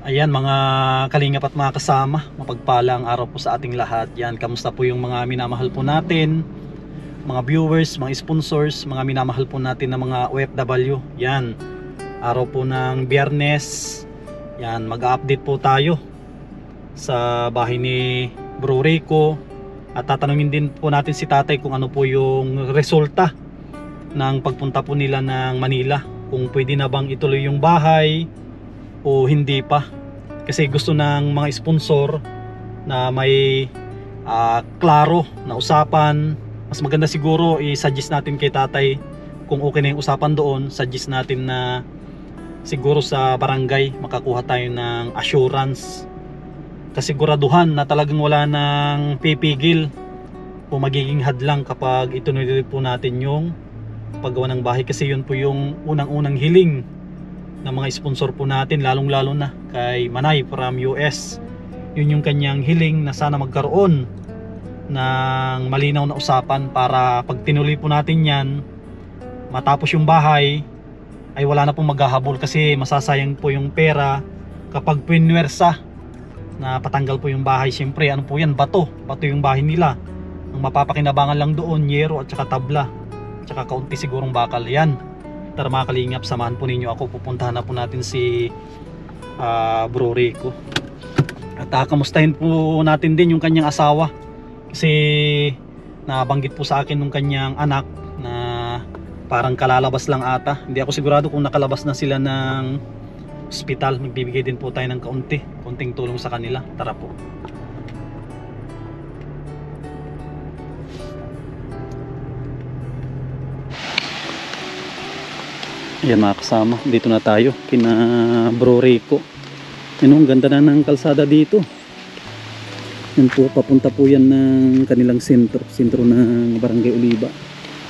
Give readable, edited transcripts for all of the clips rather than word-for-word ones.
Ayan mga kalingap at mga kasama, mapagpalang araw po sa ating lahat. Yan, kamusta po yung mga minamahal po natin, mga viewers, mga sponsors, mga minamahal po natin na mga OFW. Yan, araw po ng Biyernes. Yan, mag-update po tayo sa bahay ni Bro Rico. At tatanungin din po natin si tatay kung ano po yung resulta ng pagpunta po nila ng Manila. Kung pwede na bang ituloy yung bahay o hindi pa, kasi gusto ng mga sponsor na may klaro na usapan. Mas maganda siguro i-suggest natin kay tatay kung okay na yung usapan doon. Suggest natin na siguro sa barangay makakuha tayo ng assurance, kasiguraduhan na talagang wala nang pipigil o magiging hadlang kapag ituloy po natin yung paggawa ng bahay. Kasi yun po yung unang-unang hiling ng mga sponsor po natin, lalong lalo na kay Manay from US. Yun yung kanyang hiling na sana magkaroon ng malinaw na usapan para pag tinuloy po natin yan, matapos yung bahay ay wala na pong maghahabol. Kasi masasayang po yung pera kapag pinwersa na patanggal po yung bahay. Siyempre ano po yan, bato yung bahay nila. Ang mapapakinabangan lang doon, yero at saka tabla, at saka kaunti sigurong bakal. Yan, tara mga kalingap, samahan po ninyo ako. Pupuntahan na po natin si Bro Rico. At kamustahin po natin din yung kanyang asawa. Kasi nabanggit po sa akin nung kanyang anak na parang kalalabas lang ata. Hindi ako sigurado kung nakalabas na sila ng ospital. Magbibigay din po tayo ng konting tulong sa kanila. Tara po. Ayan mga kasama, dito na tayo kina Bro Rico. Ang ganda na ng kalsada dito. Yan po, papunta po yan ng kanilang sentro ng Barangay Oliva.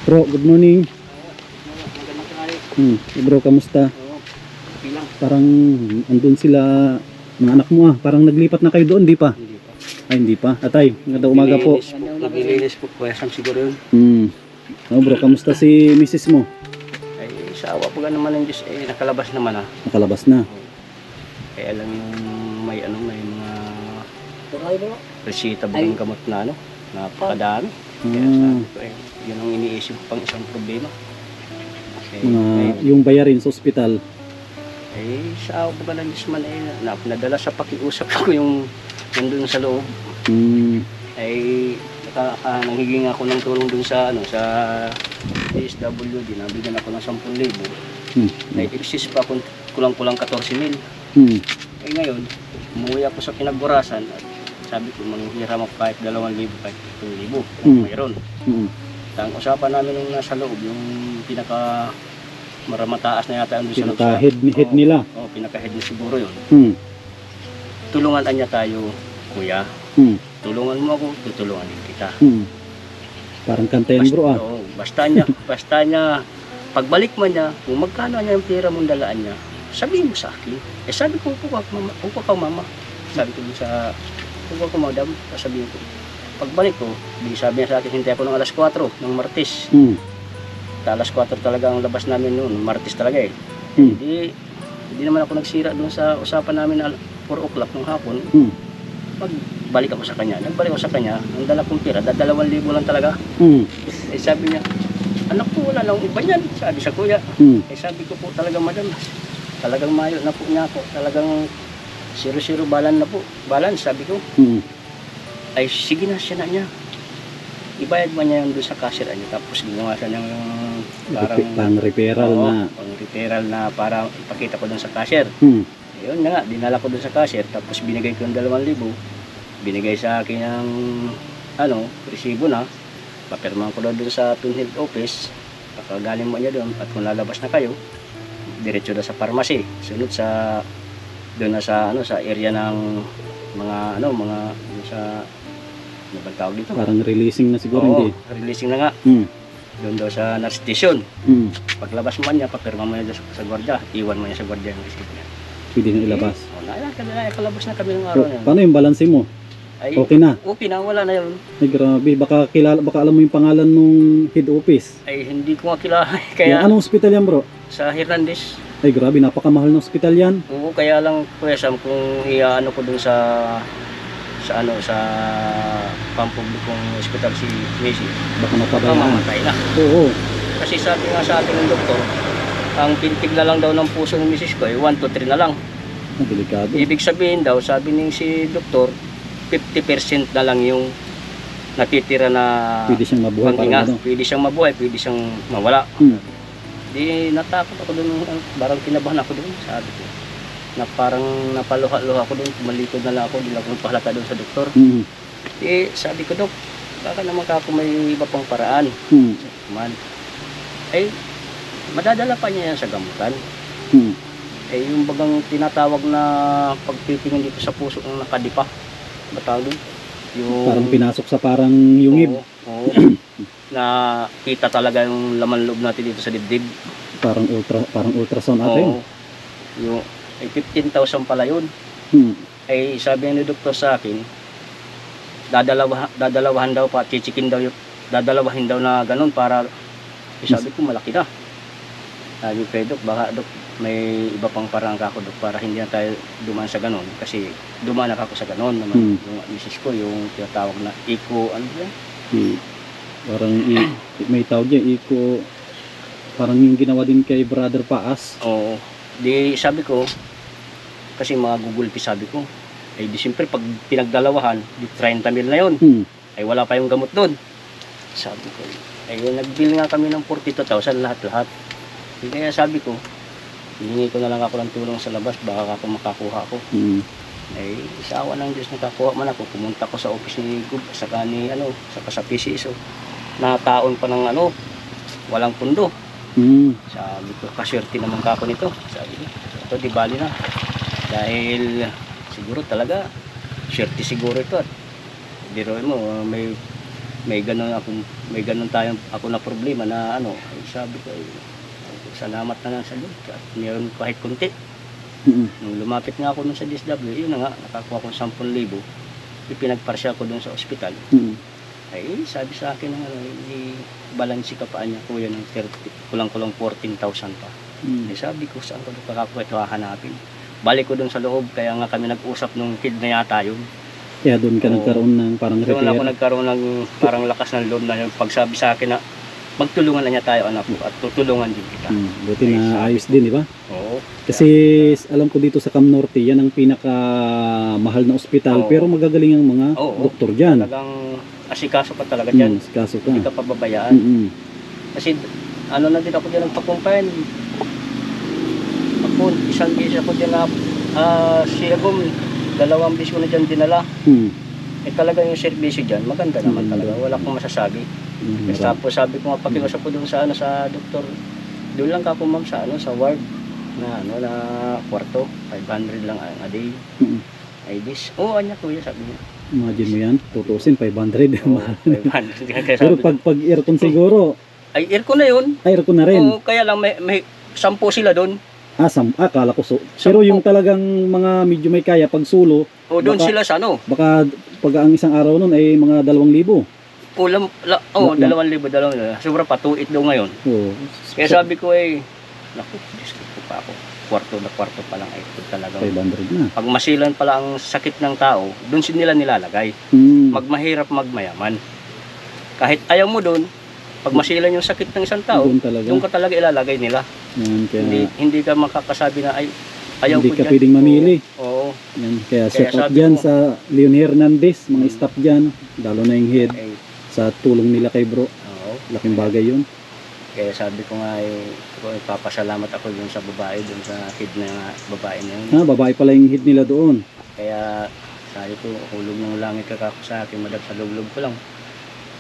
Bro, good morning. Bro, kamusta? Parang andun sila, mga anak mo parang naglipat na kayo doon, di pa? Hindi pa. Ay, hindi pa. Atay, magandang umaga po. Naglilinis po, pwesang siguro yun. Bro, kamusta si misis mo? Sa awa po naman ng Diyos, nakalabas naman Nakalabas na. Kaya lang may mga resita ba ng gamot na napakadami. Kaya sabi ko yun ang iniisip pang isang problema. Yung bayarin sa ospital. Sa awa po ng Diyos man nadala sa pakiusap ko yung nandun sa loob. Nanghihingi ako ng tulong dun sa DSWD, nabigyan ako ng 10,000. Na-exist pa kulang-kulang 14,000. Ngayon, umuwi ako sa Pinagborasan at sabi ko, manghiram ako kahit 2,000, kahit 3,000 kung mayroon. Ang usapan namin nung nasa loob, yung pinaka maramataas na yata ang doon sa loob. Pinaka-head nila? Oo, pinaka-head niya siguro yun. Tulungan niya tayo, kuya. Tulungan mo ako, tutulungan din kita. Parang kantayan bro basta niya, pagbalik man niya, kung magkano niya yung pera mong dalaan niya, sabihin mo sa akin. Sabi ko, upo ka mama. Sabi ko sa, upo ka madam, sabihin ko. Pagbalik ko, sabi niya sa akin, hintay ako ng alas 4 ng Martes. Alas 4 talaga ang labas namin noon, Martes talaga Hindi naman ako nagsira doon sa usapan namin na 4 o'clock ng hapon. Nagbalik ako sa kanya, ang dala kong pera, 2,000 lang talaga. Sabi niya, anak ko wala lang iba niyan, sabi sa kuya. Sabi ko po talagang madam, talagang mayo na po niya ako, talagang 0-0 balance, sabi ko. Sige na siya na niya. Ibayad man niya yung doon sa cashier niya, tapos ginawa siya ng parang pang-referral pang-referral na para ipakita ko doon sa cashier. Yun na nga, dinala ko doon sa cashier, tapos binigay ko yung 2,000. Binigay sa akin ng resibo na, papirmahan ko doon sa Tunhead office, pakagaling mo niya doon, at kung lalabas na kayo, diretso na sa pharmacy, sunod sa doon na sa sa area ng mga sa tawag dito, parang releasing na siguro. Hindi releasing na nga. Doon daw sa nurse station. Paglabas mo niya, papirma mo niya sa gwardiya, iwan mo niya sa gwardiya yung resibo niya. Pwede na ilabas. Nakalabas na kami ng araw niya. Paano yung balanse mo? Ay, Okay na. okay na, wala na yun. Ay grabe, baka alam mo yung pangalan nung head office. Ay, hindi ko nga kilala. Yung Kaya anong hospital yan bro? sa Hernandez, Ay grabe, napakamahal ng hospital yan. oo, kaya lang Kuya Sam, kung iaano ko dun sa pampublikong ospital si Mrs. Baka napabayaan. Mamamatay na. Oo. Kasi sabi nga sa atin ng doktor, ang pintig na lang daw ng puso ng Mrs. ko ay 1 to 3 na lang. Ang delikado. Ibig sabihin daw, sabi ng si doktor, 50% na lang yung natitira na Pwede siyang mabuhay panghinga. parang ano. Pwede siyang mabuhay, pwede siyang mawala. Di natakot ako doon, parang kinabahan ako doon, sabi ko. Na parang napaluha-luha ako doon, tumalikod na lang ako, di lang ako pahalata doon sa doktor. Eh, sabi ko, Dok, baka naman ako may iba pang paraan. Man. Eh, madadala pa niya yan sa gamutan. Eh, yung bagang tinatawag na pagtitingin dito sa puso ng nakadipa. Batawag doon? Yung, Parang pinasok sa parang yungib. Oo. Na kita talaga yung laman loob natin dito sa dibdib. Parang ultrasound ata yun. Oo. Yung, ay 15,000 pala yun. Ay sabi ni doktor sa akin, dadalawahan daw pa, chichikin daw, dadalawahin daw na ganun para, sabi ko malaki na. Sabi ko, Dok, baka Dok, may iba pang parang ako Dok para hindi na tayo dumaan sa ganun. Kasi dumaan ako sa ganun naman. Yung misis ko, yung tinatawag na eco, ano yan? Parang may tawag yan, eco, parang yung ginawa din kay Brother Paas. Oo. Di sabi ko, kasi mga gugulpi sabi ko, ay di siyempre pag pinagdalawahan, di 30 mil na yun. Ay wala pa yung gamot doon. Sabi ko, ay nag-bill nga kami ng 42,000 lahat-lahat. Kaya sabi ko, hihingi ko na lang ako ng tulong sa labas, baka ako makakuha ko. Ay sa awa ng Diyos nakakuha man ako, pumunta ko sa office ni Gub, saka ni saka sa PCSO. Nataon pa ng walang pundo. Sabi ko, kaswerte naman ka ako nito. Sabi ko, ito di bali na. Dahil siguro talaga, swerte siguro ito. At biroin mo, may ganun ako na problema na ay sabi ko, salamat na lang sa Diyos. At mayroon kahit kunti. Nung lumapit nga ako dun sa DSW, yun na nga, nakakuha ko 10,000. Ipinagparsya ko dun sa ospital. Ay sabi sa akin ng i-balansi ka pa niya kuya ng 30, kulang-kulang 14,000 pa. Ay sabi ko, saan ko kakakuha ito hahanapin? Balik ko dun sa loob, kaya nga kami nag-usap nung kid na yata yun. Kaya doon ka nagkaroon ng parang Doon ako repair. nagkaroon ng parang lakas ng loob na yung pagsabi sa akin na magtulungan na niya tayo anak ko at tutulungan din kita. Buti na ayos din, di ba? Oo. Kasi alam ko dito sa Cam Norte, yan ang pinaka mahal na ospital, pero magagaling ang mga doktor dyan. Talagang asikaso ka talaga dyan. Kaso ka. Hindi ka pababayaan. Kasi na din ako dyan nagpakumpayan. Ako, isang beses ako dyan na Siagom, 2 beses ko na dyan dinala. Eh talaga yung servisyo dyan, maganda naman talaga. Wala akong masasabi. Tapos sabi ko nga, pakiusap ko doon sa doktor, doon lang ka po ma'am sa sa ward na na kwarto, 500 lang a day. Ay this, anya kuya, sabi niya. Imagine mo yan, tutusin 500. 500. Pero pag aircon siguro, ay aircon na yun. Ay aircon na rin. Oo, kaya lang may 10 sila doon. Akala ko so. Pero yung talagang mga medyo may kaya pag sulo, O doon sila sa baka pag ang isang araw nun ay mga 2,000. 2,000. Sobra pa, 2,800 daw ngayon. Kaya sabi ko naku, discreto pa ako. Kwarto pa lang ito talaga. 500 na. Pag masilan pala ang sakit ng tao, doon nila nilalagay. Magmahirap, magmayaman. Kahit ayaw mo doon, pag masilan yung sakit ng isang tao, doon ka talaga ilalagay nila. Kaya hindi ka makakasabi na ayaw hindi ko ka dyan. pwedeng mamili. Oo. Yan. Kaya shout out dyan sa Leon Hernandez, mga staff dyan, lalo na yung head, sa tulong nila kay bro. Oo. Laking bagay yun. Kaya sabi ko nga papasalamat ako dun sa babae, dun sa head na babae na yun. Babae pala yung head nila doon. Kaya sabi ko, hulog ng langit ka kako sa akin, madag sa loob ko lang.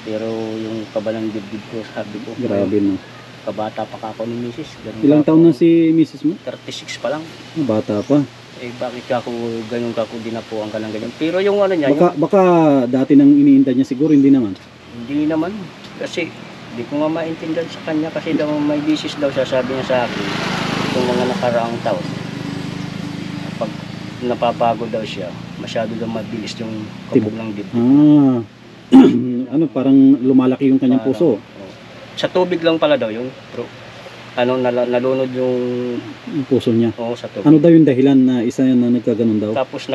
Pero yung kabalang dibdib ko, sabi ko, grabe no. Kabata pa kako ni Mrs. Ilang taon na si Mrs. mo? 36 pa lang. Bata pa. Bakit kako ganun kako dinapuan ka ng ganyan. Pero yung niya, baka dati nang iniinda niya siguro, hindi naman. Hindi naman. Kasi di ko nga maintindihan sa kanya kasi daw may bisis daw siya, sabi niya sa akin itong mga nakaraang taon. Pag napapagod daw siya. Masyado daw mabilis yung Tibok. kabog ng dibdib. Ah. Ano, parang lumalaki yung kanyang puso. Sa tubig lang pala daw yun. Pero, nalunod yung Puso niya. sa tubig. Ano daw yung dahilan na isa yan na nagkaganon daw? Tapos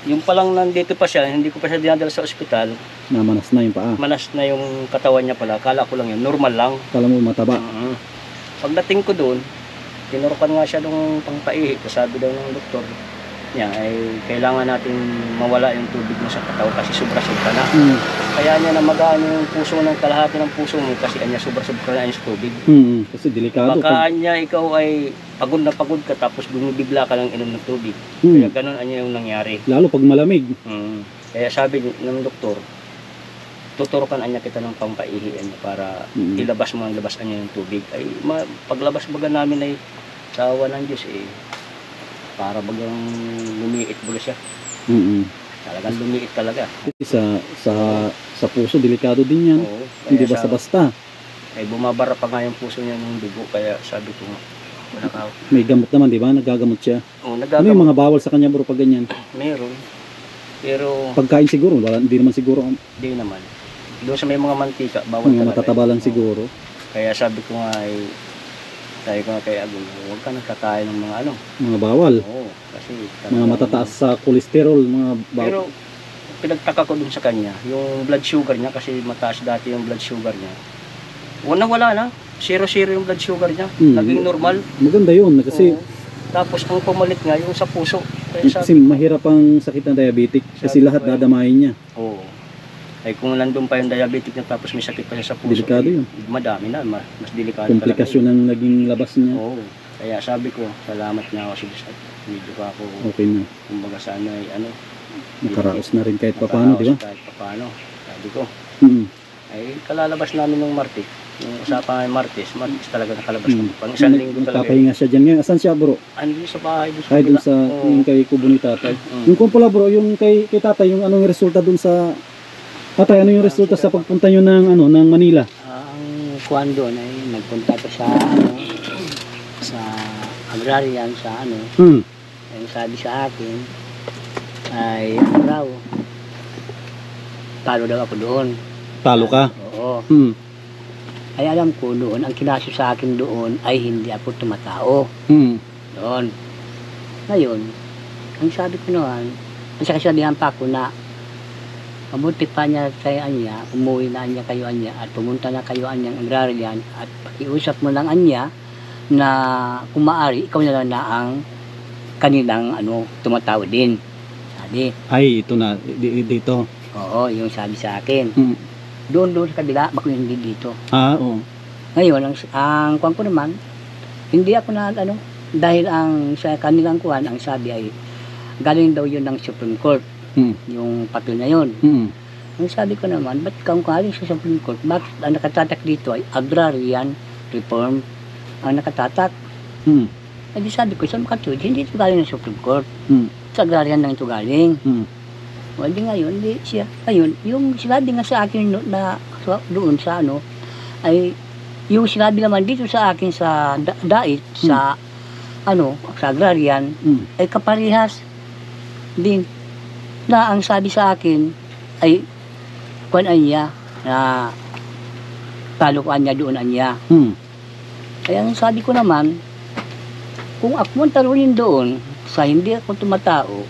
yung palang nandito pa siya, hindi ko pa siya dinadala sa ospital, Namanas na yung paa. manas na yung katawan niya pala. Kala ko lang yun, normal lang. Kala mo mataba. Pagdating ko doon, tinurukan nga siya nung pangpaihi. Sabi daw ng doktor niya ay kailangan natin mawala yung tubig mo sa katawan kasi sobra-sobra na. Kaya niya na magaan yung puso ng kalahati ng puso mo kasi anya sobra-sobra na yung tubig. Kasi delikado. Baka anya ikaw ay pagod na pagod ka tapos bumibigla ka lang inom ng tubig. Kaya ganun anya yung nangyari. Lalo pag malamig. Kaya sabi ng doktor, tuturukan anya kita ng pampaihi anya para ilabas mo ang labas anya yung tubig. Ay paglabas baga namin ay sa awa ng Diyos para bagang lumiit baga siya. Talagang lumiit talaga. Sa puso, delikado din yan. Oo, Hindi basta-basta. Ay bumabara pa nga yung puso niya ng dugo kaya sabi ko wala ka. May gamot naman, di ba? Nagagamot siya. Oo, Ano yung mga bawal sa kanya bro pag ganyan? meron. Pero Pagkain siguro, hindi naman siguro. di naman. Doon sa may mga mantika, bawal Mga talaga. matataba lang Oo. siguro. Kaya sabi ko nga kay Agul, huwag ka nagkakain ng mga Mga bawal. Oo, kasi Mga matataas sa cholesterol, mga Pero pinagtaka ko dun sa kanya, yung blood sugar niya kasi mataas dati yung blood sugar niya. Wala na. 0-0 yung blood sugar niya. Naging normal. Maganda yun kasi Oo. Tapos ang pumalit nga yung sa puso. Kaya kasi mahirap ang sakit ng diabetic kasi Sabi lahat ko, dadamayin niya. Oo. Ay kung nandun pa yung diabetic niya tapos may sakit pa siya sa puso. Delikado yun. Madami na, mas delikado Komplikasyon ang naging labas niya. Oo. Kaya sabi ko, salamat na ako sa Diyos at medyo pa ako Okay na. kumbaga sana ay Nakaraos na rin kahit papaano, di ba? Kahit papaano. Sabi ko, Mm. ay kalalabas namin ng Martes. Yung usapan ng Martes talaga nakalabas ko. Pang isang linggo talaga. Nagpapahinga siya dyan. Ngayon, asan siya bro? Ano sa bahay? Doon Ay, dun kabila. sa Oo. yung kay kubo ni tatay. Yung Mm. kumpula bro, yung kay tatay, yung anong resulta dun sa tatay, ano yung resulta sa pagpunta nyo ng Manila? Ang kuwan doon ay nagpunta ko sa sa agrarian sa ay sabi sa akin ay raw talo daw ako doon. Talo ka? Oo. Hmm. Ay alam ko doon, ang kinasyo sa akin doon ay hindi ako tumatao. Hmm. Doon. Ngayon, ang sabi ko naman, ang sabihan pa ako na mabuti pa niya kay Anya, umuwi na Anya kayo Anya at pumunta na kayo Anyang agrarian at pakiusap mo lang Anya na kung maaari, ikaw na lang na ang kanilang tumatawa din. Sabi, Ay, ito na. Dito. oo, yung sabi sa akin. Hmm. Doon sa kabila, bako hindi dito. Oo. Ngayon, ang kuwan ko naman, hindi ako na dahil ang sa kanilang kuwan, ang sabi ay galing daw yun ng Supreme Court, yung papel na yun. Ang sabi ko naman, ba't kung galing sa Supreme Court, bakit ang nakatatak dito ay agrarian reform ang nakatatak? Eh di sabi ko, saan makatuwid? Hindi ito galing ng Supreme Court. Sa agrarian lang ito galing. O di ngayon, di siya. Ayun, yung sinabi nga sa akin na doon sa ay yung sinabi naman dito sa akin sa dait, sa sa agrarian, ay kaparehas din. Na ang sabi sa akin ay kuan niya na talo ko niya doon niya. Kaya ang sabi ko naman, kung ako man talunin doon sa hindi ako tumatao,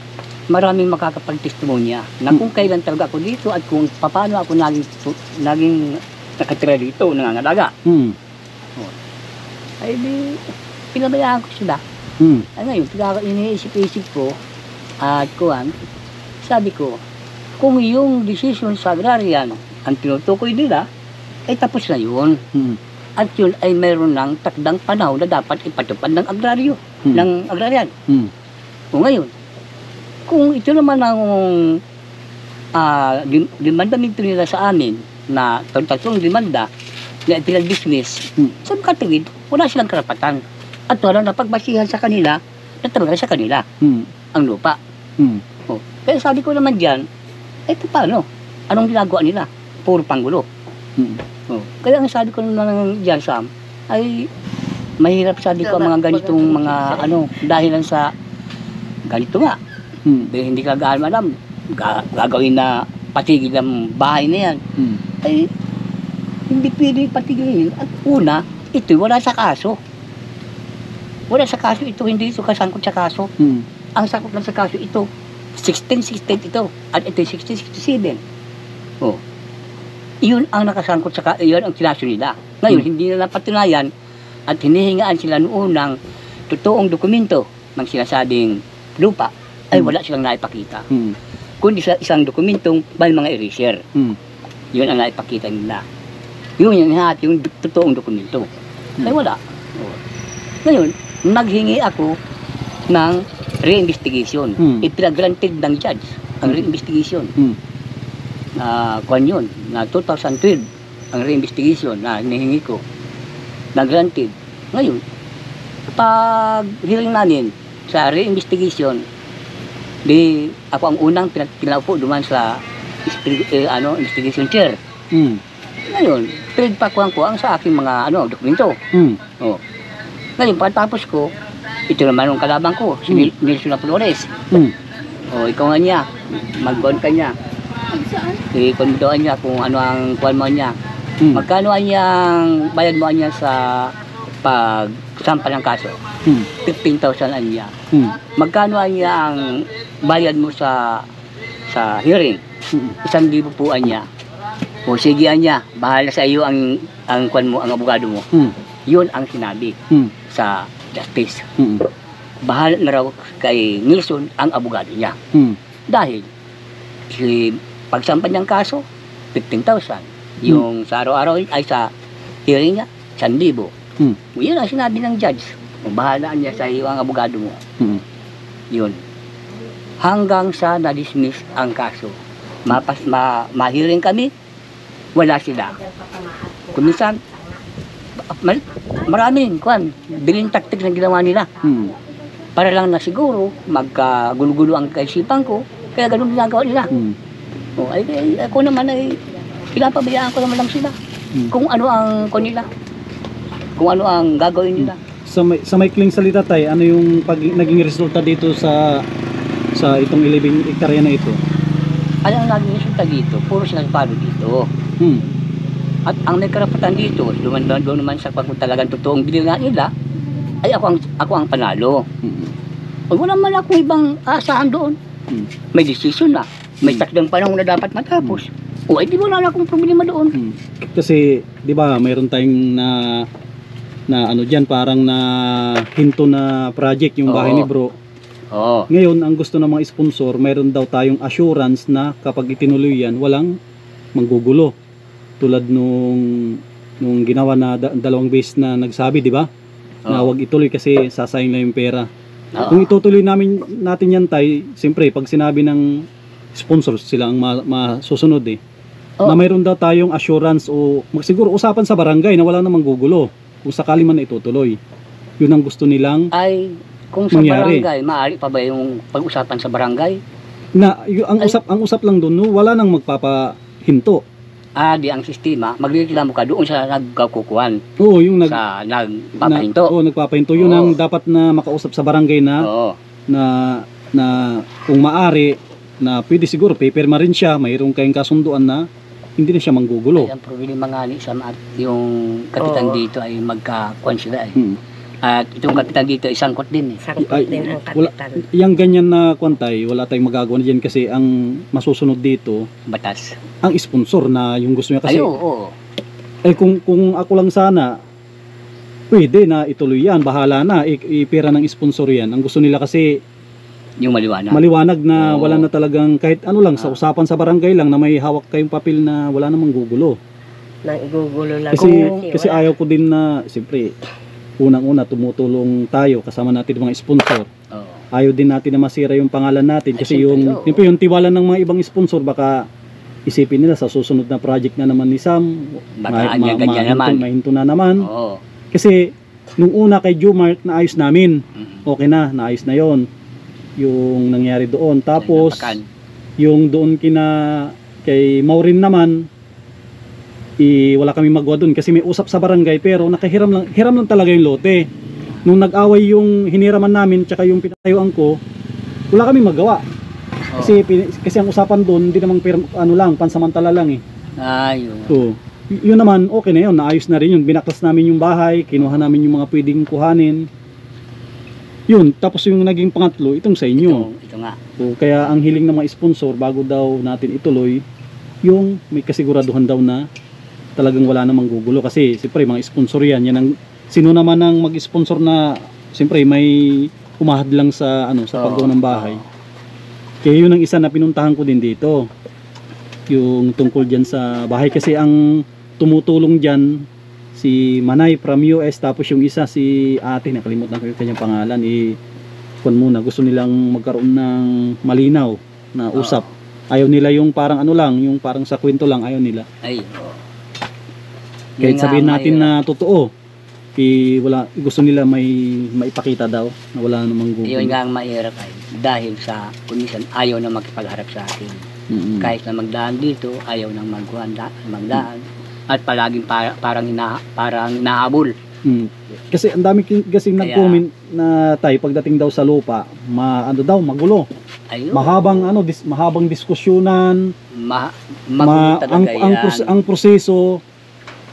maraming makakapagtestimonya na kung kailan talaga ako dito at kung paano ako naging nakatira dito, nangangalaga. Ay di, pinabayaan ko sila. Ay ngayon, iniisip-isip ko at kuwan, sabi ko, kung yung decision sa agrarian ang tinutukoy nila, ay tapos na yun. At yun ay mayroon ng takdang panahon na dapat ipatupad ng agraryo, ng agrarian. O ngayon, kung ito naman ang demanda nito nila sa amin na tatlong demanda na pinag-business, sa makatuwid, wala silang karapatan. At wala na pagbasihan sa kanila na talaga sa kanila ang lupa. O, kaya sabi ko naman dyan, paano? Anong ginagawa nila? Puro panggulo. O, kaya ang sabi ko naman dyan, Sam, ay mahirap sabi ko ang mga ganitong mga dahilan sa ganito nga. Dahil hindi ka gaano alam, gagawin na patigil ng bahay na yan. Ay, hindi pwede patigilin. At una, ito wala sa kaso. Wala sa kaso ito, hindi ito kasangkot sa kaso. Ang sangkot lang sa kaso ito, 1668 ito, at ito 1667. Oh. Iyon ang nakasangkot sa kaso, iyon ang kinaso nila. Ngayon, hindi na napatunayan at hinihingaan sila noon ng totoong dokumento ng sinasabing lupa, ay wala silang naipakita. Kundi sa isang dokumentong by mga eraser. Yun ang naipakita nila. Yun yung totoong dokumento. Ay wala. Oh. Ngayon, naghingi ako ng re-investigation. Ipinag-granted ng judge ang re-investigation. Kwan yun, na 2012 ang re-investigation na hinihingi ko. Na-granted. Ngayon, pag hearing namin sa re-investigation, di ako ang unang pinaupo duman sa investigation chair. Ngayon, pinagpakuhan ko ang sa aking mga dokumento. Oh. Ngayon, pagkatapos ko, ito naman ang kalabang ko, si Nelson Flores. Oh, ikaw nga niya, mag-on ka niya. I-condoan niya kung ano ang kuwan mo niya. Magkano ang bayad mo niya sa pagsampa ng kaso? 15,000 ang niya. Magkano niya ang bayad mo sa hearing? 1,000 po niya. O sige niya, bahala sa iyo ang kuwan mo, ang abogado mo. Yun ang sinabi sa justice. Bahala na raw kay Nelson ang abogado niya. Dahil pagsampa niyang kaso, 15,000. Yung sa araw-araw ay sa hearing niya, 1,000. Yun ang sinabi ng judge. Bahala niya sa iyo ang abogado mo. Yun. Hanggang sa na-dismiss ang kaso. Ma-hearing kami, wala sila. Kuminsan, maraming bilin taktik na ginawa nila. Para lang na siguro, magkagulo-gulo ang kaisipan ko, kaya ganun ginagawa nila. O, ay, ako naman ay pinapabayaan ko naman lang sila. Kung ano ang nila. Kung ano ang gagawin nila. Sa maikling salita tay, ano yung naging resulta dito sa itong 11 hektarya na ito? Ano ang naging resulta dito? Puro sila palo dito. At ang may karapatan dito, doon naman sa kung talagang totoong bilingan nila, ay ako ang panalo. Wala man akong ibang asahan doon. May decision na. May takdang panahon na dapat matapos. O ay di wala na akong problema doon. Kasi, di ba, mayroon tayong na ano diyan, parang na hinto na project yung bahay ni bro. Ngayon, ang gusto ng mga sponsor, mayroon daw tayong assurance na kapag itinuloy yan, walang manggugulo. Tulad nung ginawa na dalawang beses na nagsabi, di ba? Na wag ituloy kasi sasayang lang yung pera. Kung itutuloy natin yan tay, siyempre pag sinabi ng sponsors, sila ang masusunod eh. Na mayroon daw tayong assurance o siguro usapan sa barangay na wala namang gugulo kung sakali man na itutuloy. Yun ang gusto nilang ay kung sa mangyari. Barangay, maaari pa ba yung pag-usapan sa barangay? Na ang usap lang doon, no, wala nang magpapahinto. Di ang sistema, magreklamo ka doon sa nagkakukuhan. Oo, yung sa nagpapahinto. Nagpapahinto. Yun ang dapat na makausap sa barangay na na kung maari na pwede siguro paperma rin siya, mayroong kayong kasunduan na hindi na siya manggugulo. Ay, ang problema nga ni yung kapitan dito ay magkakuhan sila eh. At itong kapitan dito isang kot din eh. Sangkot din ang kapitan. Yung ganyan na kwantay, wala tayong magagawa na dyan kasi ang masusunod dito, batas. Ang sponsor na yung gusto niya kasi. Oo. Kung ako lang sana, pwede na ituloy yan, bahala na, ipera ng sponsor yan. Ang gusto nila kasi, yung maliwanag na wala na talagang kahit ano lang, sa usapan sa barangay lang na may hawak kayong papel na wala namang gugulo. Gugulo lang. Kasi ayaw ko din na, siyempre, unang-una tumutulong tayo kasama natin mga sponsor. Ayaw din natin na masira yung pangalan natin kasi yung tiwala ng mga ibang sponsor baka isipin nila sa susunod na project na naman ni Sam mahinto na naman. Kasi nung una kay Jumart naayos namin, okay na, naayos na yon yung nangyari doon. Tapos yung doon kay Maureen naman, wala kami magawa doon kasi may usap sa barangay pero hiram lang talaga yung lote. Nung nag-away yung hiniraman namin tsaka yung pinatayuan ko, wala kaming magawa. Kasi kasi ang usapan doon hindi namang ano lang, pansamantala lang eh. Ayun. So, yun naman okay na yun, naayos na rin yun. Binaklas namin yung bahay, kinuha namin yung mga pwedeng kuhanin. Yun, tapos yung naging pangatlo, itong sa inyo. Ito nga. So, kaya ang hiling ng mga sponsor bago daw natin ituloy, yung may kasiguraduhan daw na talagang wala namang gugulo. Kasi siyempre mga sponsor yan ang, sino naman ang mag-sponsor na siyempre may umahad lang sa ano sa paggawa ng bahay. Kaya yun ang isa na pinuntahan ko din dito. Yung tungkol dyan sa bahay kasi ang tumutulong dyan si Manay from US, tapos yung isa si ate, nakalimutan ko yung kanyang pangalan, kuwan muna, gusto nilang magkaroon ng malinaw na usap. Ayaw nila yung parang ano lang, yung parang sa kwento lang, ayaw nila. Ay. Kahit sabihin natin na totoo, wala, gusto nila may maipakita daw na wala namang gugulo. Yun nga ang mahirap ay dahil sa kumisan ayaw na makipagharap sa akin. Kahit na magdaan dito, ayaw nang magdaan. At palaging parang hinahabol. Kasi ang dami kasi nag-comment na tayo pagdating daw sa lupa, ano daw, magulo. Ayun. Mahabang diskusyonan. Magulo talaga yan. Ang proseso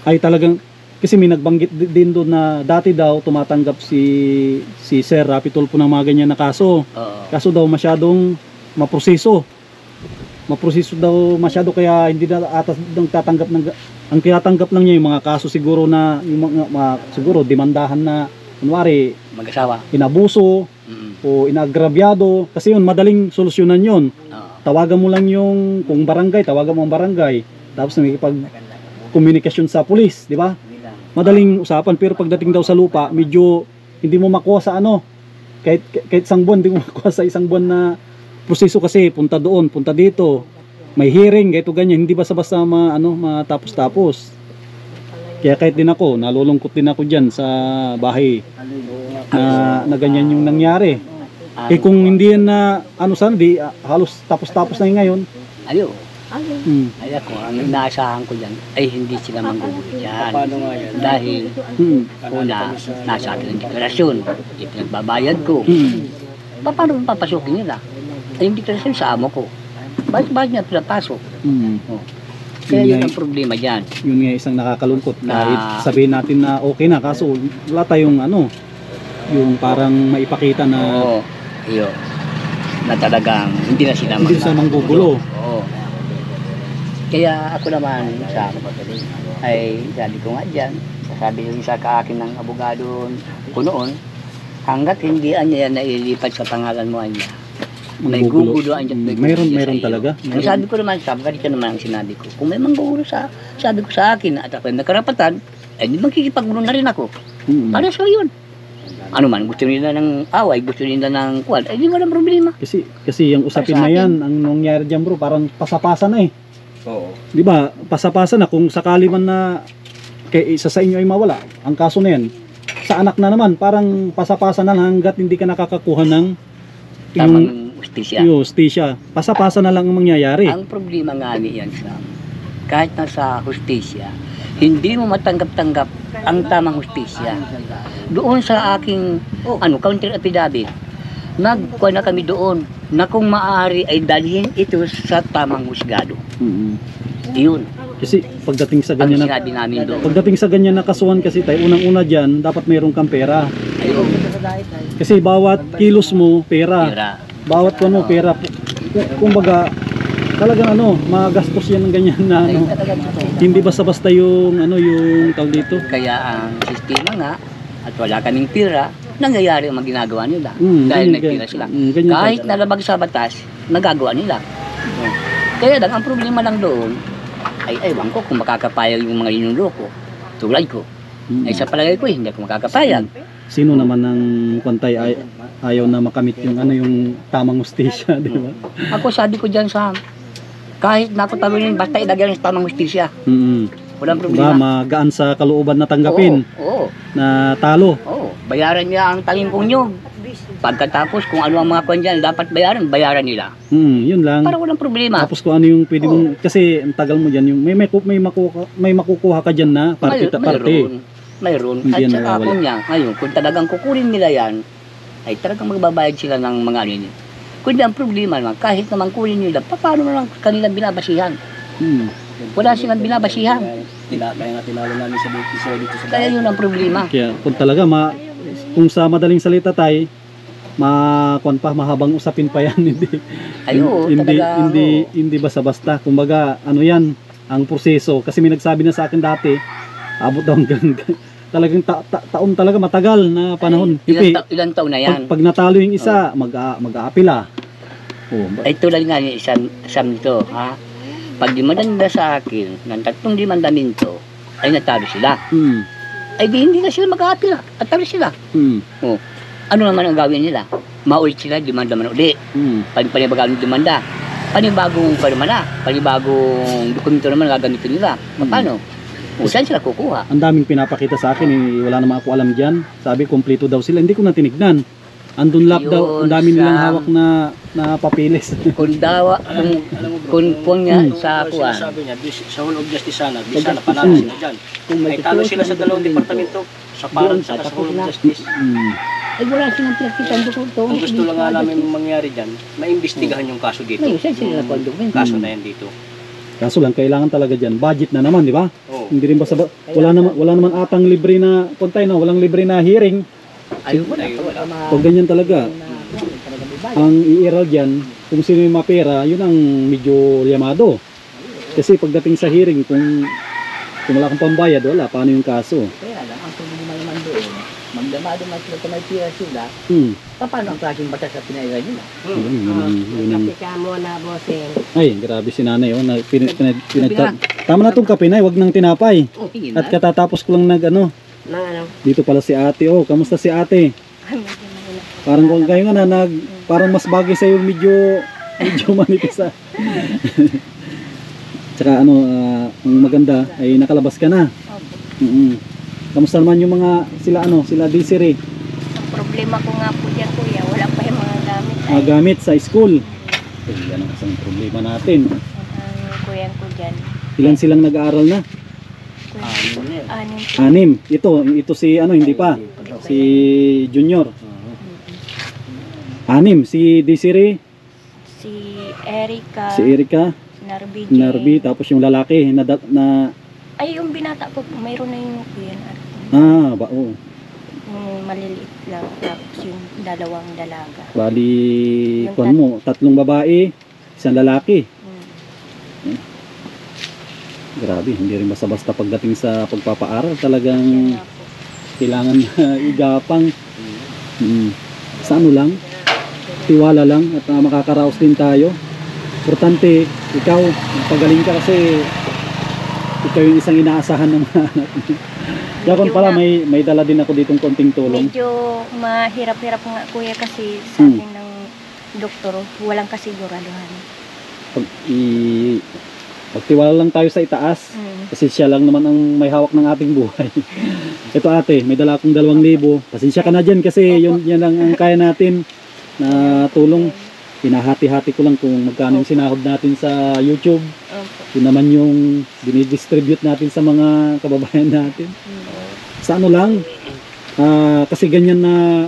ay talagang, kasi may nagbanggit din doon na dati daw tumatanggap si Sir Rapi Tulfo ng mga ganyan na kaso. Kaso daw masyadong maproseso daw masyado, kaya hindi na atas ng tatanggap ng, ang tinatanggap lang niya yung mga kaso siguro na yung siguro demandahan na kunwari mag-asawa, inabuso o inaagrabyado, kasi yun madaling solusyonan yun. Tawagan mo lang yung kung barangay, tawagan mo ang barangay, tapos nakikipag komunikasyon sa pulis, di ba? Madaling usapan. Pero pagdating daw sa lupa, medyo hindi mo makuha sa ano, kahit isang buwan, hindi mo makuha sa isang buwan na proseso, kasi punta doon, punta dito, may hearing, ganito ganyan, hindi basta-basta matapos-tapos. Kaya kahit din ako, nalulungkot din ako dyan sa bahay na ganyan yung nangyari. Kung hindi yan na sana di halos tapos-tapos na yun ngayon. Ayo. Ay ako, ang inaasahan ko dyan ay hindi sila manggugulo dyan. Dahil una, nasa akin ang deklarasyon, ipinagbabayad ko. Paano papasukin nila? Ay yung deklarasyon sa amo ko. Bakit niya pinapasok? Kaya yun ang problema dyan. Yun nga isang nakakalungkot. Kahit sabihin natin na okay na, kaso wala tayong yung parang maipakita na na talagang hindi na sila manggugulo. Kaya ako naman ay sabi ko nga dyan, sabi yung isa ka akin ng abogado ko noon, hanggat hindi niya nailipat sa pangalan mo niya, may guguloan dyan. Mayroon talaga. Ang sabi ko naman, ganito naman ang sinabi ko, kung may manggugulo sabi ko sa akin at ako ay nakarapatan, ay di magkikipaggulo na rin ako. Para sa yun. Ano man, gusto nila ng away, gusto nila ng kuwan, ay di walang problema. Kasi yung usapin na yan, ang nangyari dyan bro, parang pasapasa na eh. Oo. Di ba? Pasapasa na kung sakali man na isa sa inyo ay mawala. Ang kaso na yan, sa anak na naman, parang pasapasa na lang hanggat hindi ka nakakakuha ng tamang hustisya. Pasapasa na lang ang mangyayari. Ang problema nga niyan sa kahit nasa hustisya, hindi mo matanggap-tanggap ang tamang hustisya. Doon sa aking counter affidavit, nagkuha na kami doon na kung maaari ay dalhin ito sa tamang husgado. Yun. Kasi pagdating sa ganyan na kasuhan kasi tayo, unang-una dyan, dapat mayroong kang pera. Kasi bawat kilos mo, pera. Bawat mo, pera. Kumbaga, talagang magastos yan ng ganyan na hindi basta-basta yung yung tawag dito. Kaya ang sistema nga, at wala kaming pera, nangyayari ang mga ginagawa nila dahil may pera sila. Kahit nalabag sa batas, nagagawa nila. Kaya lang, ang problema lang doon, ay ewan ko kung makakapayag yung mga inuloko tulad ko. Ay sa palagay ko, hindi ako makakapayag. Sino naman ng pantay ayaw na makamit yung yung tamang hustisya, di ba? Ako sabi ko dyan sa kahit na ako talunin, basta ilagyan sa tamang hustisya. Walang problema. Magaan sa kalooban na tanggapin. Na talo. Bayaran niya ang talimpong nyo. Pagkatapos kung ano ang mga kwan dyan, dapat bayaran nila. Yun lang. Para walang problema. Tapos kung ano yung pwede mong, kasi ang tagal mo dyan, yung may makukuha ka dyan na parte. Mayroon. At saka kung yan, ngayon, kung talagang kukunin nila yan, ay talagang magbabayad sila ng mga Kundi ang problema naman, kahit naman kunin nila, paano naman kanilang binabasihan? Wala silang binabasihan. Kaya nga tinalo namin sa dito sa Kaya yun ang problema. Kaya kung talaga kung sa madaling salita tay, mahabang usapin pa yan hindi basta-basta. Kumbaga ano yan ang proseso kasi may nagsabi na sa akin dati abot daw hanggang talagang taon talaga matagal na panahon. Ilang taon na yan. Pag natalo yung isa, mag-aapila. Ay tulad nga yung isang nito, ha? Pag dimanda sa akin ng 3 minto, ay natalo sila. Ay di hindi na sila mag-aapila. At talo sila. Ano naman ang gawin nila? Maulit sila, demanda man uli. Panibagong demanda. Panibagong dokumento naman gagamitin nila. Paano? Saan sila kukuha? Ang daming pinapakita sa akin, wala naman ako alam dyan. Sabi, kompleto daw sila. Hindi ko na tinignan. Andun lap daw, ang dami nilang hawak na papilis. Kung niya sa kuwan. Sabi niya, sa Hall of Justice sana, di sana panalo sila dyan. Ay talo sila sa dalawang departamento, sa parang sa Hall of Justice. Ay wala silang pinagkitan doon. Ang gusto lang nga namin mangyari dyan, maimbestigahan yung kaso dito. May saan sila nakuha Kaso na yan dito. Kaso lang, kailangan talaga dyan. Budget na naman, di ba? Oo. Hindi rin basta, wala naman atang libre na, puntay no, walang libre na hearing. Ayun wala. Pag ganyan talaga, ang iiral dyan, kung sino yung mapera, yun ang medyo yamado. Kasi pagdating sa hearing, kung wala kang pambayad, wala, paano yung kaso? Kaya lang, ang problema naman doon, magdamado man sila kung may pira sila, paano ang klaseng batas sa pinairal nila? Yun ang, Kape ka muna, bossing. ay, grabe si nanay. Oh, tama na itong kape na, wag nang tinapay. At katatapos ko lang Nang ano? dito pala si ate. Oh, kamusta si ate? Parang kung kayo nga parang mas bagay sa'yo medyo manipis ah. Tsaka ang maganda ay nakalabas ka na. Kamusta naman yung mga sila Desiree? Ang problema ko nga po dyan, kuya, wala pa yung mga gamit. Mga gamit sa school. Yan ang isang problema natin. Ang kuya ko dyan. Ilan silang nag-aaral na? Anim. 6. Ito si hindi pa. Si Junior. 6. Si Desiree, Si Erica. si Erica, Narbi. tapos yung lalaki Ay, yung binata po, mayroon na yung kuya. oo. Yung maliliit lang. Tapos yung dalawang dalaga. Bali, Yung 3 babae, 1 lalaki. Hmm. Grabe, hindi rin basta-basta pagdating sa pagpapaaral. Talagang Yan nga po. kailangan na igapang. Sa lang, tiwala lang at makakaraos din tayo. Importante, ikaw, pagaling ka kasi ikaw yung isang inaasahan ng mga anak. Kaya kung pala may dala din ako ditong konting tulong. Medyo mahirap-hirap nga kuya kasi sabi ng doktor, walang kasiguraduhan. Pagtiwala lang tayo sa itaas kasi siya lang naman ang may hawak ng ating buhay. Ito ate, may dala akong 2,000. Pasensya ka na dyan kasi yan lang ang kaya natin na tulong. Pinahati-hati ko lang kung magkano yung sinahod natin sa YouTube. Yun naman yung dinidistribute natin sa mga kababayan natin. Sa lang, kasi ganyan na,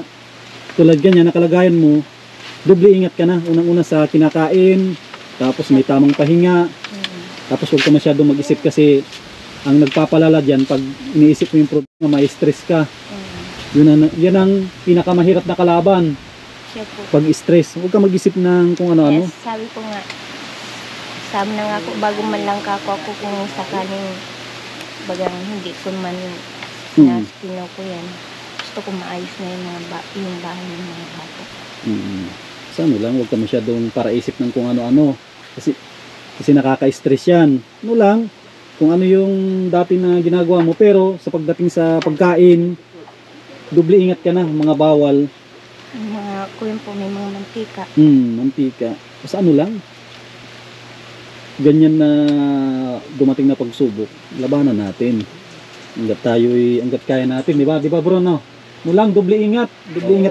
tulad ganyan na kalagayan mo, doble ingat ka na. Unang-una sa kinakain, tapos may tamang pahinga, tapos huwag ka masyadong mag-isip kasi ang nagpapalala dyan, pag iniisip mo yung problema, may stress ka. Yan ang pinakamahirap na kalaban. Pag stress, huwag ka mag-isip ng kung ano-ano. Yes, sabi ko nga, sabi na nga ako, bago man lang ako kung sakaling bagang hindi ko man naspinaw ko yan. Gusto ko maayos na yung bahay ng mga bata. Sa lang, huwag ka masyadong para isip ng kung ano-ano. Kasi nakaka-stress yan. Lang, kung ano yung dati na ginagawa mo. Pero sa pagdating sa pagkain, doble ingat ka na, mga bawal. Mga kuya po, may mga mantika. Mantika. Sa lang, ganyan na dumating na pagsubok, labanan natin. Hanggat kaya natin, di ba? Di ba bro, no? Lang, doble ingat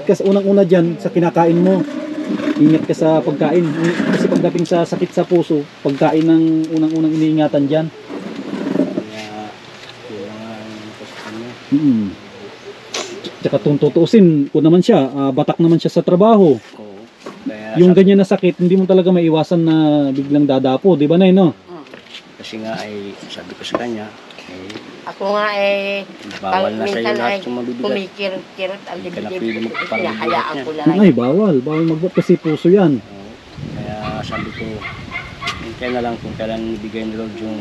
ka sa unang-una dyan, sa kinakain mo. Ingat ka sa pagkain. Kasi pagdating sa sakit sa puso, pagkain ng unang-unang iniingatan dyan. Kaya, kailangan Tsaka tutuusin ko naman siya, batak naman siya sa trabaho. Oo. Kaya yung ganyan na sakit, hindi mo talaga maiwasan na biglang dadapo, di ba Nay, no? Kasi nga ay sabi ko sa kanya, Ako nga bawal na sa'yo minsan lahat ay yung mabibigat. kumikirot-kirot ang Hindi ka na dibdib. pwede magpaparang Hinahayaan bigat ko niya. lang. Ay, bawal magbuhat kasi puso yan. Oo. Kaya sabi ko, hintay na lang kung kailan ibigay ni Lord yung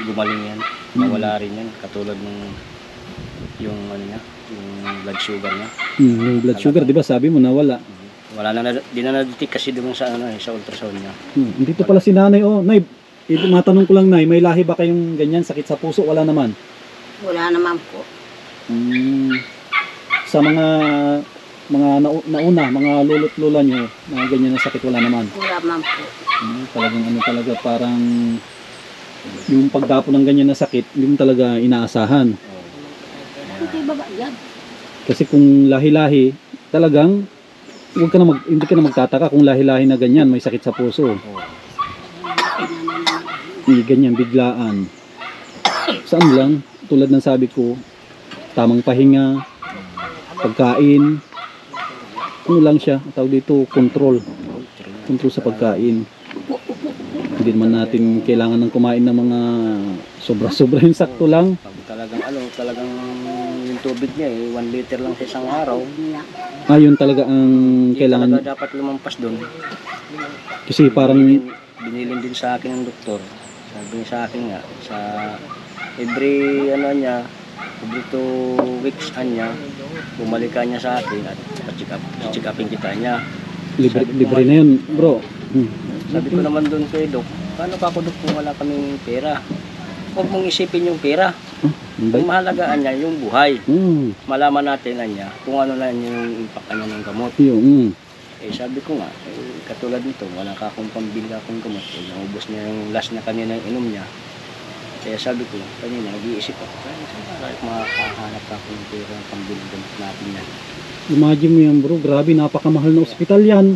gumaling yan. Mawala rin yan. Katulad ng yung ano niya, yung blood sugar niya. Yung blood sugar, di ba sabi mo nawala. Wala na, di na na-detect kasi doon sa ano sa ultrasound niya. Dito pala si nanay, oh. Nay, matanong ko lang Nay, may lahi ba kayong ganyan, sakit sa puso? Wala naman. Wala naman po. Sa mga nauna, mga lolo't lola nyo, mga ganyan na sakit, wala naman. Wala naman po. Talagang ano talaga, parang yung pagdapo ng ganyan na sakit, hindi mo talaga inaasahan. Kasi kung lahi-lahi, talagang hindi ka na magtataka kung lahi-lahi na ganyan, may sakit sa puso. Ganyan, biglaan. Saan lang, tulad ng sabi ko, tamang pahinga, pagkain, ano lang siya, tawag dito, control sa pagkain. Hindi naman natin kailangan ng kumain ng mga sobra-sobra, yung sakto lang. Pag talagang yung tubig niya 1 liter lang sa isang araw. Yun talaga ang Hindi kailangan. talaga dapat lumampas doon. Kasi parang Binilin din sa akin ng doktor. Sabi niya sa akin nga, sa every every 2 weeks niya, bumalikan niya sa akin at check upin kita niya. libre na yun, bro. Sabi ko naman doon kay Dok, paano pa ako Dok kung wala kaming pera? Huwag mong isipin yung pera. Ang mahalagaan niya yung buhay. Malaman natin na niya kung ano na yung impact niya ng gamot. Sabi ko nga, katulad nito, wala ka akong pambili akong gamot. Naubos niya yung last na kanina yung inom niya. Kaya sabi ko, kanina, nag-iisip ako, kahit makakahanap ka akong pera ng pambili gamot natin yan. Imagine mo yan, bro, grabe, napakamahal na ospital yan.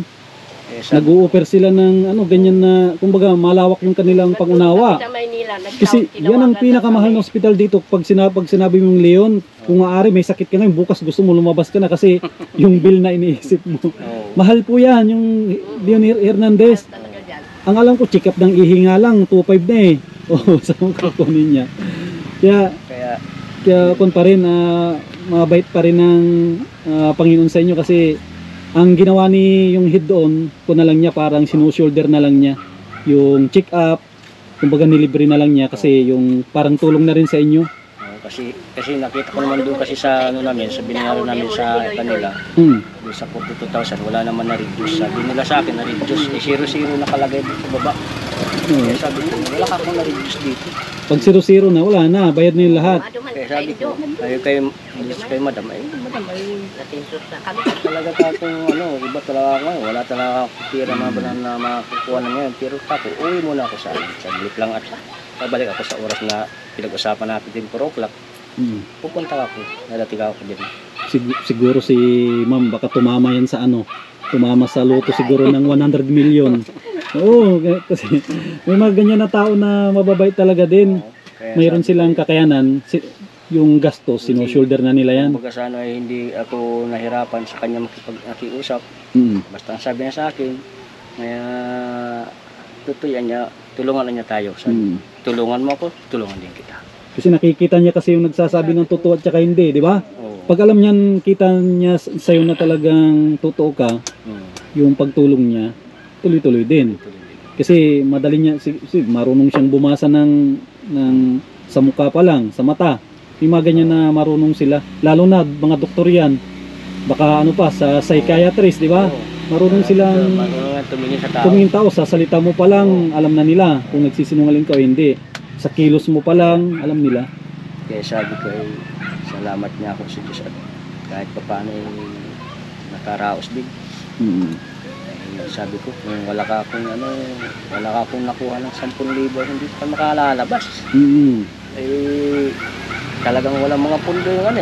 Sabi, Nag-o-offer sila ng ganyan na, kumbaga malawak yung kanilang pangunawa. Sa Maynila, Kasi yan ang pinakamahal na ospital dito. Pag sinabi mong Leon, kung maaari may sakit ka ngayon, bukas gusto mo lumabas ka na kasi yung bill na iniisip mo. Mahal po yan, yung Leon Hernandez. Ang alam ko, check up ng ihi nga lang, 2.5 na eh. Saan kukunin niya. Kaya kung pa rin, mabait pa rin ng Panginoon sa inyo kasi ang ginawa ni yung head doon, na lang niya, parang sinushoulder na lang niya yung check up, kumbaga nilibre na lang niya kasi yung parang tulong na rin sa inyo. kasi nakita ko naman doon kasi sa namin, sa binayaran namin sa kanila, doon sa 42,000, wala naman na-reduce. Sabi nila sa akin, na-reduce, 0-0 nakalagay dito sa baba. Kaya sabi ko, wala ka akong na-reduce dito. Pag 0-0 na, wala na, bayad na yung lahat. Kaya sabi ko, kay madam, natinsos na kami. talaga ka kung iba talaga ako, wala talaga ako pira na makakuha na ngayon. Pero ako, uwi muna ako sa saglit lang at pabalik ako sa oras na pinag-usapan natin din 4 o'clock. Pupunta ako, nadating ako din. Siguro si ma'am, baka tumama yan sa tumama sa loto siguro ng 100 million. Oo, kasi may mga ganyan na tao na mababait talaga din. Mayroon silang kakayanan, yung gastos, sinushoulder na nila yan. Kumbaga sa hindi ako nahirapan sa kanya makipag-usap. Basta ang sabi niya sa akin, kaya tutuyan niya, tulungan na niya tayo. Sabi, tulungan mo ako, tulungan din kita. Kasi nakikita niya kasi yung nagsasabi ng totoo at saka hindi, di ba? Pag alam niyan, kita niya sa'yo na talagang totoo ka, yung pagtulong niya, tuloy-tuloy din. Kasi madali niya, marunong siyang bumasa ng sa mukha pa lang, sa mata. Yung mga ganyan na marunong sila. Lalo na, mga doktor yan. Baka sa psychiatrist, di ba? Marunong silang tumingin tao, sa salita mo pa lang, alam na nila kung nagsisinungaling ka o hindi. Sa kilos mo pa lang, alam nila. Kaya sabi ko salamat niya ako sa Diyos at kahit pa paano nakaraos din. Sabi ko, kung wala ka akong nakuha ng 10,000, hindi ka makalalabas. Talagang walang mga pundo yung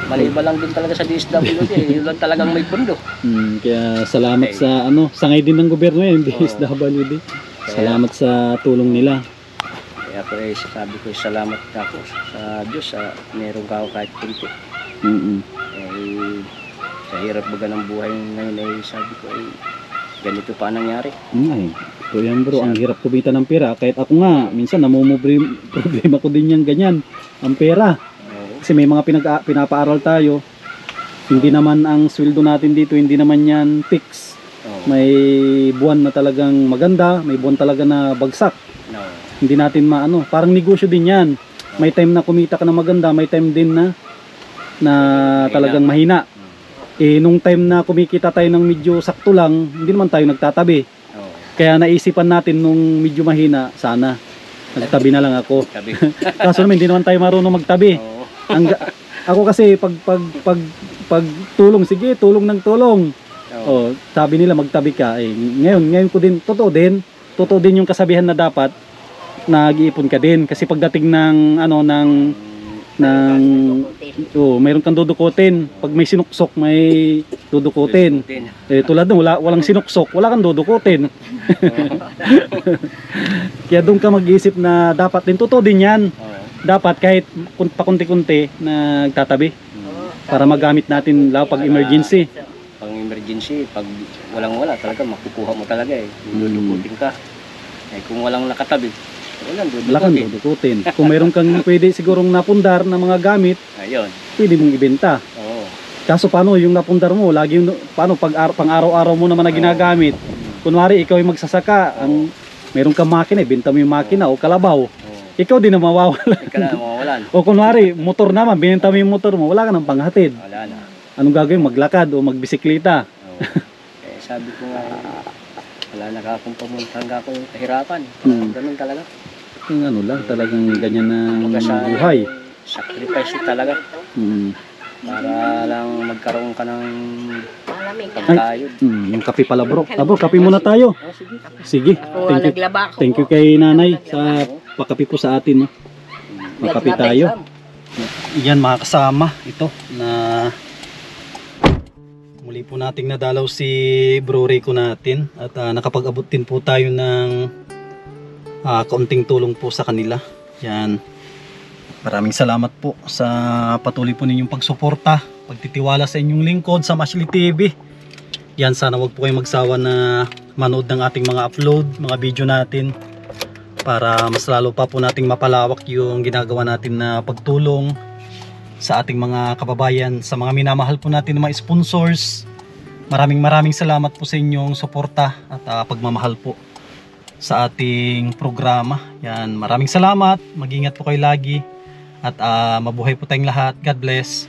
maliba lang din talaga sa DSWD, yun lang talagang may pundo. Kaya salamat sa sangay din ng gobyerno yung DSWD. Salamat sa tulong nila. Kaya ako sabi ko, salamat ako sa Diyos sa meron ka ako kahit kunti. Sa hirap baga ng buhay ngayon sabi ko ganito pa ang nangyari. Ay, ito yan bro, ang hirap kumita ng pera. Kahit ako nga, minsan problema ko din yan ganyan, ang pera. Oo. Kasi may mga pinapaaral tayo. Hindi naman ang sweldo natin dito, hindi naman yan fix. Oo. May buwan na talagang maganda, may buwan talaga na bagsak. No. Hindi natin maano, parang negosyo din yan. May time na kumita ka na maganda, may time din na talagang mahina. Eh nung time na kumikita tayo ng medyo sakto lang, hindi naman tayo nagtatabi. Oo. Kaya naisipan natin nung medyo mahina, sana nagtabi na lang ako. Sabi. Kaso naman hindi naman tayo marunong magtabi. Oo. Ako kasi pag tulong, sige, tulong ng tulong. Oo. Oh, sabi nila magtabi ka. Eh, ngayon ko din, totoo din yung kasabihan na dapat nag-iipon ka din kasi pagdating ng mayroon kang dudukutin. Pag may sinuksok, may dudukutin. Eh, tulad ng walang sinuksok, wala kang dudukutin. Kaya doon ka mag-isip na dapat din, totoo din yan. Oo. Dapat kahit pakunti-kunti na nagtatabi para magamit natin lalo pag emergency. Pang emergency, pag walang-wala talaga makukuha mo talaga eh. Dudukutin ka. Eh kung walang nakatabi, Wala kang dudukutin. Kung mayroon kang pwede sigurong napundar na mga gamit, ayun. pwede mong ibenta. Oo. Kaso paano yung napundar mo, lagi paano pang araw-araw mo naman na ginagamit. Kunwari ikaw ay magsasaka, mayroon kang makina, ibenta mo yung makina o kalabaw. Ikaw din na mawawala. Ikaw na mawawalan. O kunwari, motor naman, binenta mo yung motor mo, wala ka ng panghatid. Wala na. Anong gagawin? Maglakad o magbisikleta? Oo. Eh sabi ko nga, wala na ka akong pamuntang ako yung kahirapan. Ganun talaga. Yung ano lang, talagang ganyan na Kumbaga buhay. sacrifice talaga. Para lang magkaroon ka ng Malamig ka. pagkayod. Yung kape pala bro. Bro, kape muna tayo. Oh, sige. Sige, Ako naglaba ako. thank you kay nanay sa pakape po sa atin. No? Pakape tayo. Yan mga kasama, ito na muli po nating nadalaw si Bro Rico natin at nakapag-abot din po tayo ng kaunting tulong po sa kanila. Yan. Maraming salamat po sa patuloy po ninyong pagsuporta, pagtitiwala sa inyong lingkod sa Mashley TV. Yan, sana wag po kayong magsawa na manood ng ating mga upload, mga video natin para mas lalo pa po nating mapalawak yung ginagawa natin na pagtulong sa ating mga kababayan, sa mga minamahal po natin na mga sponsors. Maraming salamat po sa inyong suporta at pagmamahal po sa ating programa. Yan, maraming salamat. Mag-ingat po kayo lagi at mabuhay po tayong lahat. God bless.